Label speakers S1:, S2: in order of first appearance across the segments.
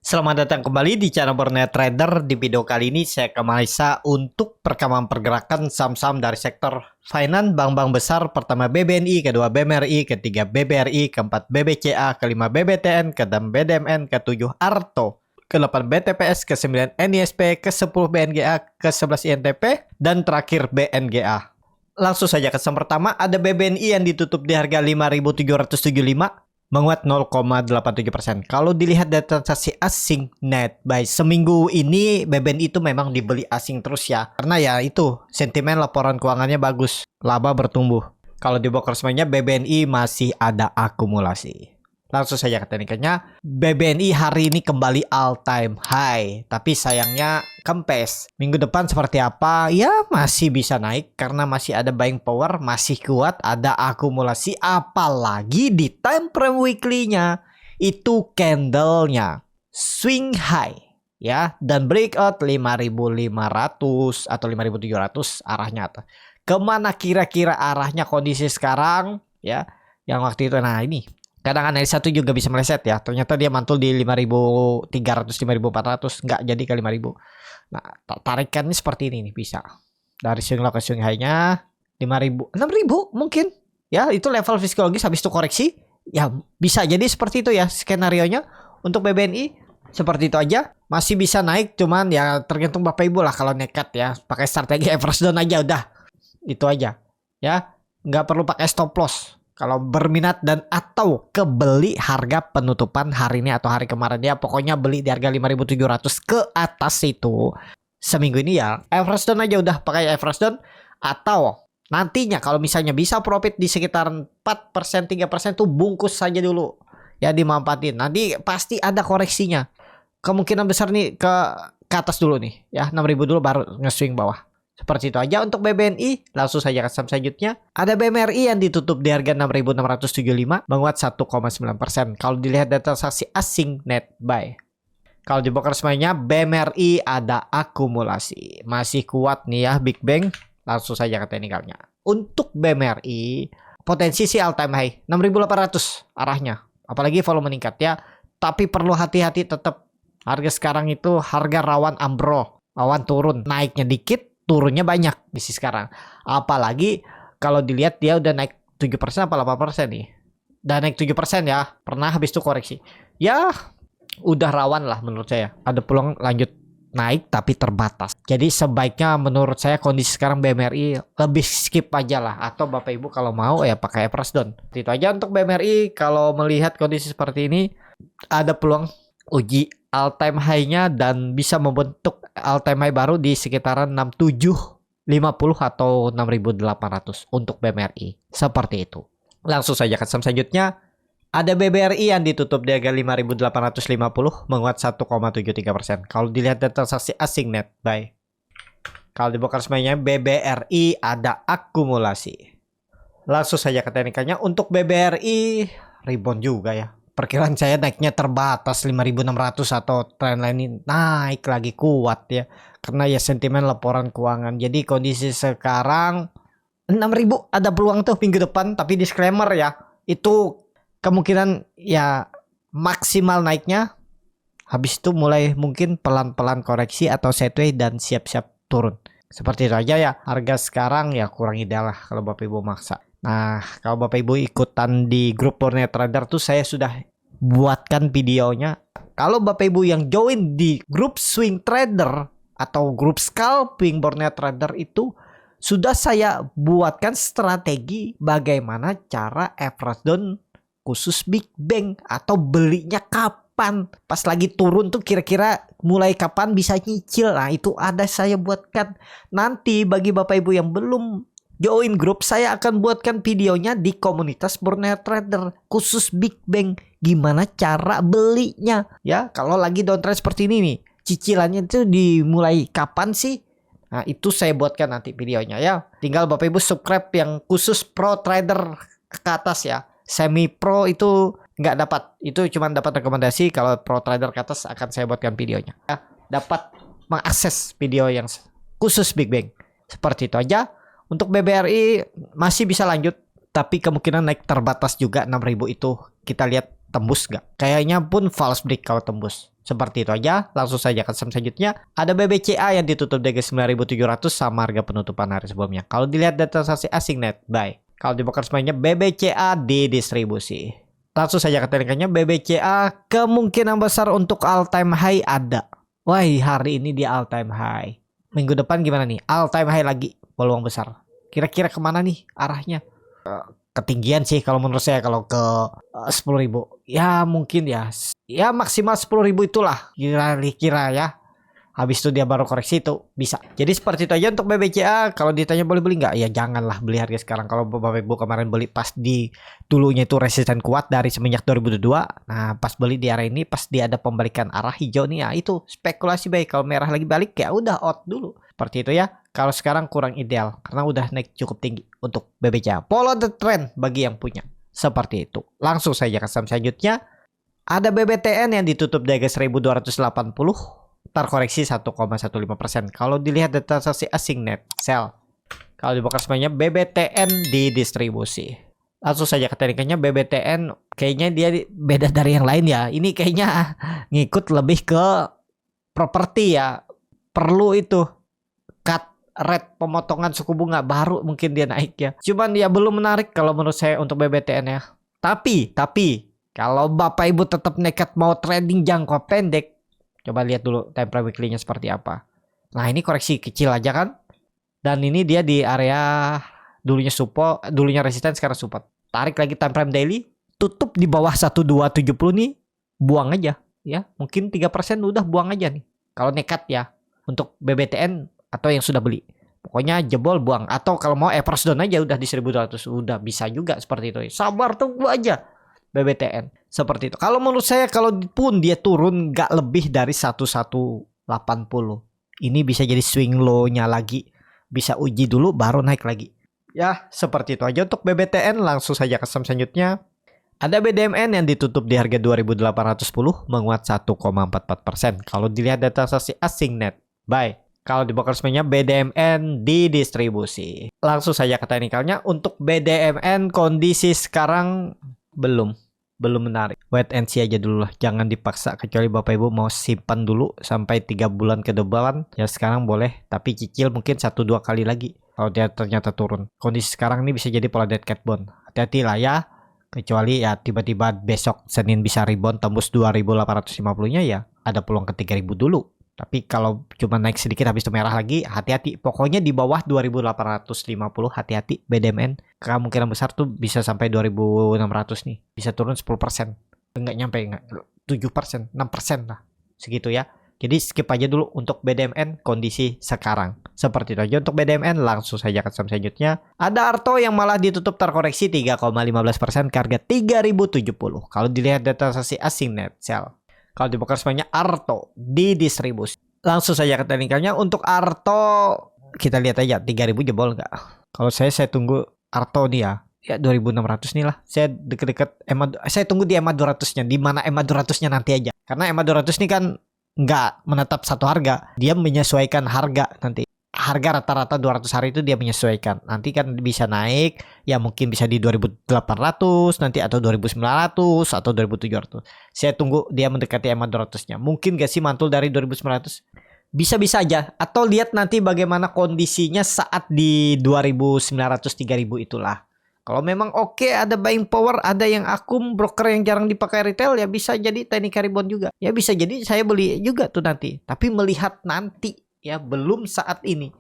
S1: Selamat datang kembali di channel Borneo Trader. Di video kali ini saya ke Malaysia untuk perkembangan pergerakan saham-saham dari sektor finance bank-bank besar. Pertama BBNI, kedua BMRI, ketiga BBRI, keempat BBCA, kelima BBTN, keenam BDMN, ketujuh Arto, ke-8 BTPS, ke-9 NISP, ke-10 BNGA, ke-11 INTP, dan terakhir BNGA. Langsung saja ke saham pertama, ada BBNI yang ditutup di harga 5.775, menguat 0,87%. Kalau dilihat dari transaksi asing net buy seminggu ini, BBNI itu memang dibeli asing terus ya. Karena ya itu, sentimen laporan keuangannya bagus, laba bertumbuh. Kalau di broker semuanya BBNI masih ada akumulasi. Langsung saja ke teknikalnya, BBNI hari ini kembali all time high, tapi sayangnya kempes. Minggu depan seperti apa? Ya masih bisa naik karena masih ada buying power, masih kuat, ada akumulasi. Apalagi di time frame weekly-nya itu candle-nya swing high ya, dan breakout 5.500 atau 5.700 arahnya. Kemana kira-kira arahnya kondisi sekarang ya? Yang waktu itu, nah ini kadang analisa satu juga bisa meleset ya. Ternyata dia mantul di 5.300, 5.400, nggak jadi ke 5.000. Nah, tarikannya seperti ini nih bisa. Dari swing low ke swing high-nya 5.000, 6.000 mungkin. Ya, itu level psikologis habis itu koreksi. Ya, bisa jadi seperti itu ya skenario-nya. Untuk BBNI seperti itu aja. Masih bisa naik, cuman ya tergantung Bapak Ibu lah kalau nekat ya. Pakai strategi average down aja udah. Itu aja. Ya, nggak perlu pakai stop loss. Kalau berminat dan atau kebeli harga penutupan hari ini atau hari kemarin ya, pokoknya beli di harga 5.700 ke atas itu seminggu ini ya average down aja udah, pakai average down. Atau nantinya kalau misalnya bisa profit di sekitar 4%, 3% tuh bungkus saja dulu ya, dimanfaatin. Nanti pasti ada koreksinya. Kemungkinan besar nih ke atas dulu nih ya, 6.000 dulu baru nge-swing bawah. Seperti itu aja untuk BBNI. Langsung saja ke saham selanjutnya. Ada BMRI yang ditutup di harga 6.675, menguat 1,9%. Kalau dilihat dari transaksi asing net buy. Kalau di broker semuanya BMRI ada akumulasi. Masih kuat nih ya Big Bang. Langsung saja ke teknikalnya. Untuk BMRI potensi sih all time high 6.800 arahnya. Apalagi volume meningkat ya. Tapi perlu hati-hati tetap. Harga sekarang itu harga rawan ambro. Rawan turun. Naiknya dikit, turunnya banyak di sisi sekarang. Apalagi kalau dilihat dia udah naik 7% apa 8% nih. Udah naik 7% ya. Pernah habis itu koreksi. Ya udah rawan lah menurut saya. Ada peluang lanjut naik tapi terbatas. Jadi sebaiknya menurut saya kondisi sekarang BMRI lebih skip aja lah. Atau Bapak Ibu kalau mau ya pakai average down. Itu aja untuk BMRI. Kalau melihat kondisi seperti ini ada peluang uji all time high-nya dan bisa membentuk all time high baru di sekitaran 6750 atau 6800 untuk BMRI. Seperti itu. Langsung saja ke saham selanjutnya. Ada BBRI yang ditutup di harga 5.850, menguat 1,73%. Kalau dilihat dari transaksi asing net buy. Kalau di broker semuanya BBRI ada akumulasi. Langsung saja ke teknikalnya. Untuk BBRI rebound juga ya. Perkiraan saya naiknya terbatas 5.600 atau trendline ini naik lagi kuat ya. Karena ya sentimen laporan keuangan. Jadi kondisi sekarang 6.000 ada peluang tuh minggu depan. Tapi disclaimer ya, itu kemungkinan ya maksimal naiknya. Habis itu mulai mungkin pelan-pelan koreksi atau sideways dan siap-siap turun. Seperti itu aja ya. Harga sekarang ya kurang ideal lah kalau Bapak Ibu maksa. Nah, kalau Bapak Ibu ikutan di grup Borneo Trader tuh saya sudah buatkan videonya. Kalau Bapak Ibu yang join di grup Swing Trader atau grup Scalping Borneo Trader itu sudah saya buatkan strategi bagaimana cara average down khusus Big Bang atau belinya kapan. Pas lagi turun tuh kira-kira mulai kapan bisa nyicil. Nah, itu ada saya buatkan. Nanti bagi Bapak Ibu yang belum join grup, saya akan buatkan videonya di komunitas Borneo Trader khusus Big Bang. Gimana cara belinya ya. Kalau lagi downtrend seperti ini nih, cicilannya itu dimulai kapan sih? Nah, itu saya buatkan nanti videonya ya. Tinggal Bapak Ibu subscribe yang khusus Pro Trader ke atas ya. Semi Pro itu nggak dapat. Itu cuma dapat rekomendasi. Kalau Pro Trader ke atas akan saya buatkan videonya ya. Dapat mengakses video yang khusus Big Bang. Seperti itu aja. Untuk BBRI masih bisa lanjut, tapi kemungkinan naik terbatas juga 6.000 itu. Kita lihat tembus nggak? Kayaknya pun false break kalau tembus. Seperti itu aja. Langsung saja ke saham selanjutnya. Ada BBCA yang ditutup di 9.700 sama harga penutupan hari sebelumnya. Kalau dilihat data transaksi asing net buy. Kalau di broker semuanya BBCA di distribusi. Langsung saja ke teknikannya. BBCA kemungkinan besar untuk all time high ada. Wah, hari ini dia all time high. Minggu depan gimana nih? All time high lagi peluang besar. Kira-kira kemana nih arahnya? Ketinggian sih kalau menurut saya, kalau ke 10.000 ya mungkin ya maksimal 10.000 itulah kira-kira ya. Habis itu dia baru koreksi itu bisa. Jadi seperti itu aja untuk BBCA. Kalau ditanya boleh beli nggak? Ya janganlah beli harga sekarang. Kalau Bapak Ibu kemarin beli pas di dulunya itu resisten kuat dari semenjak 2022. Nah pas beli di area ini, pas dia ada pembalikan arah hijau nih, ya itu spekulasi baik. Kalau merah lagi balik ya udah out dulu. Seperti itu ya. Kalau sekarang kurang ideal karena udah naik cukup tinggi untuk BBCA. Follow the trend bagi yang punya. Seperti itu. Langsung saja ke saham selanjutnya. Ada BBTN yang ditutup di harga 1.280. Terkoreksi 1,15%. Kalau dilihat data transaksi asing net sell. Kalau di broker semuanya BBTN di distribusi. Langsung saja ke teknikannya. BBTN kayaknya dia beda dari yang lain ya. Ini kayaknya ngikut lebih ke properti ya. Perlu itu cut rate pemotongan suku bunga baru mungkin dia naik ya. Cuman dia belum menarik kalau menurut saya untuk BBTN ya. Tapi kalau Bapak Ibu tetap nekat mau trading jangka pendek, coba lihat dulu time frame weekly-nya seperti apa. Nah, ini koreksi kecil aja kan. Dan ini dia di area dulunya support, dulunya resisten, sekarang support. Tarik lagi time frame daily, tutup di bawah 1270 nih, buang aja ya. Mungkin 3% udah buang aja nih. Kalau nekat ya untuk BBTN atau yang sudah beli. Pokoknya jebol buang, atau kalau mau average down aja udah di 1.200, udah bisa juga seperti itu. Sabar tunggu aja. BBTN seperti itu. Kalau menurut saya, kalau pun dia turun nggak lebih dari 1180, ini bisa jadi swing low-nya lagi, bisa uji dulu baru naik lagi ya. Seperti itu aja untuk BBTN. Langsung saja ke saham selanjutnya. Ada BDMN yang ditutup di harga 2.810, menguat 1,44%. Kalau dilihat data transaksi asing net buy. Kalau di broker semuanya BDMN di distribusi. Langsung saja ke teknikalnya. Untuk BDMN kondisi sekarang belum menarik. Wait and see aja dulu lah. Jangan dipaksa, kecuali Bapak Ibu mau simpan dulu sampai 3 bulan ke depan. Ya sekarang boleh, tapi cicil mungkin 1-2 kali lagi kalau dia ternyata turun. Kondisi sekarang ini bisa jadi pola dead cat bond. Hati-hati lah ya. Kecuali ya tiba-tiba besok Senin bisa rebound tembus 2.850-nya, ya ada peluang ke 3.000 dulu. Tapi kalau cuma naik sedikit habis itu merah lagi, hati-hati. Pokoknya di bawah 2.850 hati-hati BDMN. Kemungkinan besar tuh bisa sampai 2.600 nih. Bisa turun 10%. Enggak nyampe, 7%, 6% lah. Segitu ya. Jadi skip aja dulu untuk BDMN kondisi sekarang. Seperti itu aja untuk BDMN. Langsung saja ke saham selanjutnya. Ada Arto yang malah ditutup terkoreksi 3,15% ke harga 3.070. Kalau dilihat data transaksi asing net sell. Kalau di broker semuanya Arto di distribusi. Langsung saja ke teknikalnya. Untuk Arto kita lihat aja 3.000 jebol nggak. Kalau saya tunggu Arto nih ya 2.600 nih lah. Saya deket-deket saya tunggu di EMA 200-nya. Di mana EMA 200-nya nanti aja. Karena EMA 200 nih kan nggak menetap satu harga. Dia menyesuaikan harga nanti. Harga rata-rata 200 hari itu dia menyesuaikan. Nanti kan bisa naik, ya mungkin bisa di 2.800 nanti, atau 2.900 atau 2.700. Saya tunggu dia mendekati EMA 200-nya. Mungkin gak sih mantul dari 2.900? Bisa-bisa aja. Atau lihat nanti bagaimana kondisinya saat di 2.900 3.000 itulah. Kalau memang oke, ada buying power, ada yang akum, broker yang jarang dipakai retail, ya bisa jadi teknik rebound juga. Ya bisa jadi saya beli juga tuh nanti. Tapi melihat nanti. Ya belum saat ini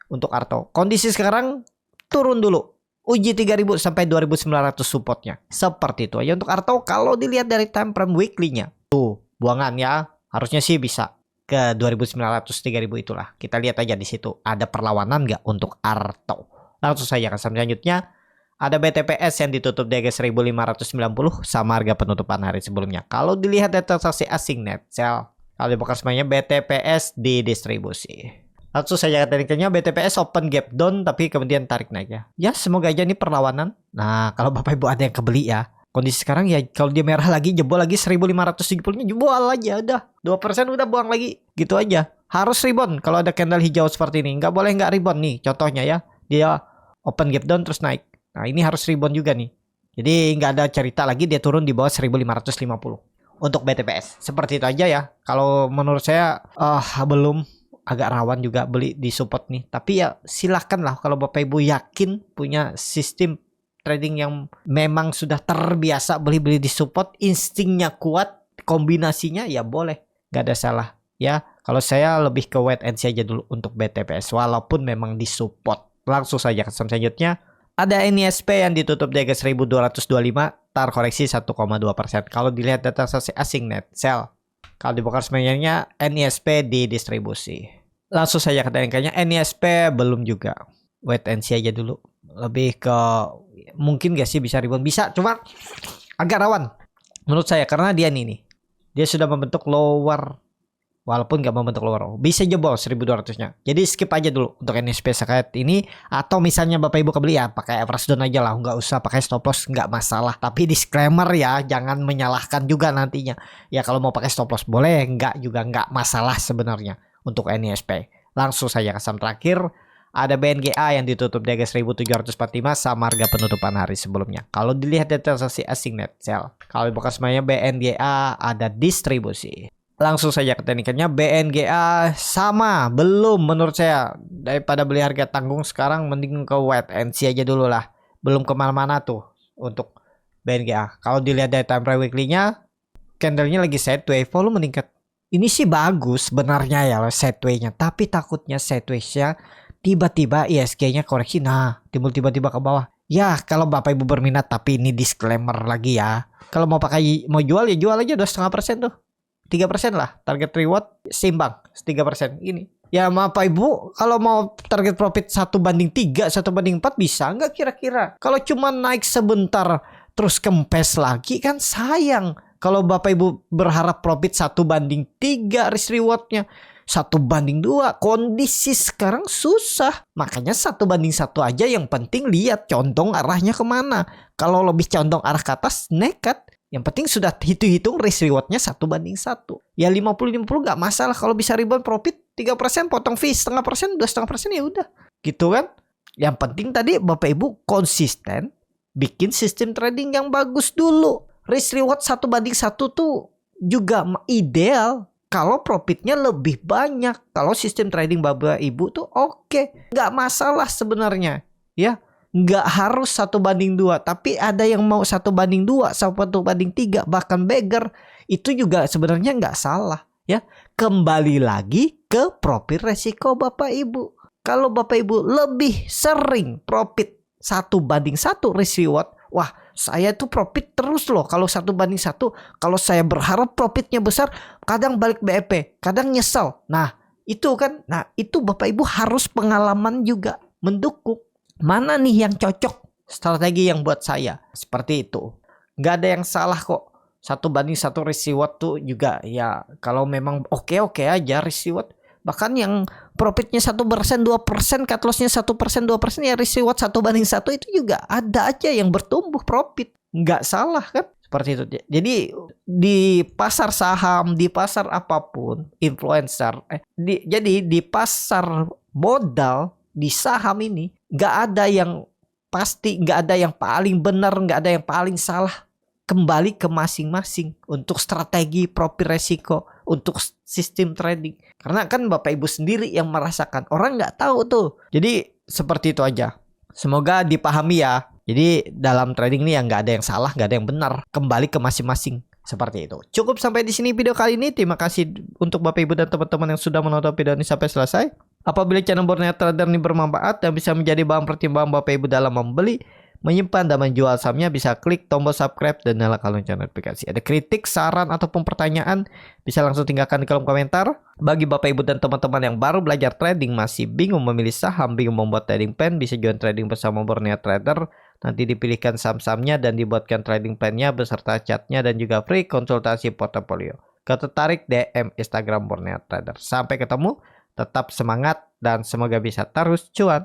S1: untuk Arto. Kondisi sekarang turun dulu. Uji 3.000 sampai 2.900 supportnya. Seperti itu aja untuk Arto. Kalau dilihat dari time frame weekly-nya. Tuh, buangan ya. Harusnya sih bisa ke 2.900 3.000 itulah. Kita lihat aja di situ ada perlawanan nggak untuk Arto. Langsung saja ke saham selanjutnya. Ada BTPS yang ditutup di harga 1.590 sama harga penutupan hari sebelumnya. Kalau dilihat data transaksi asing net sell. Kalau di broker semuanya BTPS di distribusi. Langsung saja tekniknya BTPS open gap down tapi kemudian tarik naik ya. Ya semoga aja ini perlawanan. Nah kalau Bapak Ibu ada yang kebeli ya. Kondisi sekarang ya kalau dia merah lagi jebol lagi 1.570-nya jebol aja udah. 2% udah buang lagi. Gitu aja. Harus rebound kalau ada candle hijau seperti ini. Nggak boleh nggak rebound nih contohnya ya. Dia open gap down terus naik. Nah ini harus rebound juga nih. Jadi nggak ada cerita lagi dia turun di bawah 1.550. untuk BTPS. Seperti itu aja ya. Kalau menurut saya belum, agak rawan juga beli di support nih. Tapi ya silahkan lah kalau Bapak Ibu yakin punya sistem trading yang memang sudah terbiasa beli-beli di support, instingnya kuat, kombinasinya ya boleh, nggak ada salah ya. Kalau saya lebih ke wait and see aja dulu untuk BTPS walaupun memang disupport. Langsung saja ke saham selanjutnya. Ada NISP yang ditutup di harga 1225, tar koreksi 1,2%. Kalau dilihat data sesi asing net sell. Kalau dibongkar sebenarnya NISP di distribusi. Langsung saja ke teknikalnya, NISP belum juga. Wait and see aja dulu. Lebih ke mungkin gak sih bisa rebound? Bisa, cuma agak rawan menurut saya karena dia nih. Dia sudah membentuk lower. Walaupun gak membentuk lower, bisa jebol 1200-nya. Jadi skip aja dulu untuk NISP saat ini. Atau misalnya Bapak Ibu kebeli ya pakai average down aja lah. Nggak usah pakai stop loss, nggak masalah. Tapi disclaimer ya, jangan menyalahkan juga nantinya. Ya kalau mau pakai stop loss boleh, nggak juga nggak masalah sebenarnya untuk NISP. Langsung saja ke saham terakhir. Ada BNGA yang ditutup di harga 1745 sama harga penutupan hari sebelumnya. Kalau dilihat data transaksi asing net sell. Kalau dibuka semuanya BNGA ada distribusi. Langsung saja ke teknikalnya, BNGA sama belum menurut saya. Daripada beli harga tanggung sekarang mending ke wait and see aja dulu lah. Belum kemana-mana tuh untuk BNGA. Kalau dilihat dari time frame weekly-nya, candle-nya lagi sideways, volume meningkat. Ini sih bagus sebenarnya ya sideways-nya, tapi takutnya sideways-nya tiba-tiba ISG-nya koreksi, nah timbul tiba-tiba ke bawah. Ya kalau Bapak Ibu berminat, tapi ini disclaimer lagi ya. Kalau mau jual ya jual aja 2,5% tuh. 3% lah target reward seimbang 3% ini. Ya Bapak Ibu kalau mau target profit 1/3 1/4 bisa nggak kira-kira? Kalau cuma naik sebentar terus kempes lagi kan sayang. Kalau Bapak Ibu berharap profit 1/3 risk rewardnya 1/2, kondisi sekarang susah. Makanya 1/1 aja, yang penting lihat condong arahnya kemana. Kalau lebih condong arah ke atas nekat. Yang penting sudah hitung-hitung risk rewardnya 1/1. Ya 50-50 nggak masalah. Kalau bisa rebound profit 3%, potong fee 0,5%, 2,5% ya udah. Gitu kan. Yang penting tadi Bapak Ibu konsisten bikin sistem trading yang bagus dulu. Risk reward 1/1 tuh juga ideal kalau profitnya lebih banyak. Kalau sistem trading Bapak Ibu tuh oke. Nggak masalah sebenarnya. Ya. Nggak harus 1/2, tapi ada yang mau 1/2, 1/3, bahkan beggar. Itu juga sebenarnya nggak salah ya. Kembali lagi ke profit resiko Bapak Ibu. Kalau Bapak Ibu lebih sering profit 1/1 risk reward, wah saya tuh profit terus loh kalau 1/1. Kalau saya berharap profitnya besar, kadang balik BEP, kadang nyesel. Nah itu kan, itu Bapak Ibu harus pengalaman juga mendukung. Mana nih yang cocok strategi yang buat saya seperti itu. Nggak ada yang salah kok. 1/1 risk reward tuh juga ya kalau memang oke aja risk reward. Bahkan yang profitnya 1%, 2%, cut lossnya 1%, 2% ya risk reward 1/1 itu juga ada aja yang bertumbuh profit. Nggak salah kan? Seperti itu. Jadi di pasar saham, di pasar apapun, influencer, jadi di pasar modal, di saham ini nggak ada yang pasti, nggak ada yang paling benar, nggak ada yang paling salah. Kembali ke masing-masing untuk strategi profit resiko, untuk sistem trading. Karena kan Bapak Ibu sendiri yang merasakan, orang nggak tahu tuh. Jadi seperti itu aja. Semoga dipahami ya. Jadi dalam trading ini yang nggak ada yang salah, nggak ada yang benar. Kembali ke masing-masing. Seperti itu. Cukup sampai di sini video kali ini. Terima kasih untuk Bapak Ibu dan teman-teman yang sudah menonton video ini sampai selesai. Apabila channel Borneo Trader ini bermanfaat dan bisa menjadi bahan pertimbangan Bapak Ibu dalam membeli, menyimpan dan menjual sahamnya, bisa klik tombol subscribe dan nyalakan lonceng notifikasi. Ada kritik, saran ataupun pertanyaan, bisa langsung tinggalkan di kolom komentar. Bagi Bapak Ibu dan teman-teman yang baru belajar trading, masih bingung memilih saham, bingung membuat trading plan, bisa join trading bersama Borneo Trader. Nanti dipilihkan saham-sahamnya dan dibuatkan trading plan-nya beserta chatnya dan juga free konsultasi portofolio. Ketertarik DM Instagram Borneo Trader. Sampai ketemu, tetap semangat dan semoga bisa terus cuan.